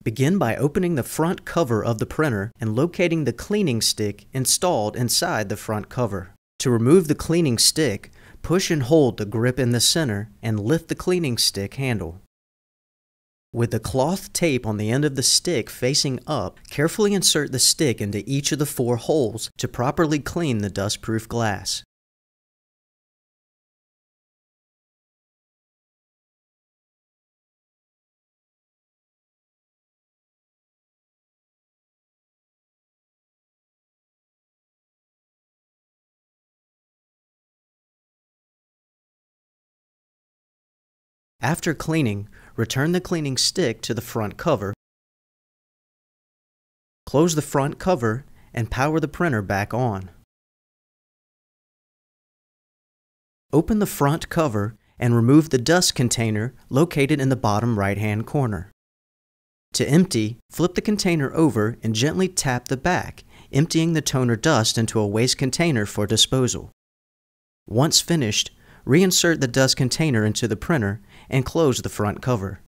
Begin by opening the front cover of the printer and locating the cleaning stick installed inside the front cover. To remove the cleaning stick, push and hold the grip in the center and lift the cleaning stick handle. With the cloth tape on the end of the stick facing up, carefully insert the stick into each of the 4 holes to properly clean the dust-proof glass. After cleaning, return the cleaning stick to the front cover, close the front cover, and power the printer back on. Open the front cover and remove the dust container located in the bottom right-hand corner. To empty, flip the container over and gently tap the back, emptying the toner dust into a waste container for disposal. Once finished, reinsert the dust container into the printer and close the front cover.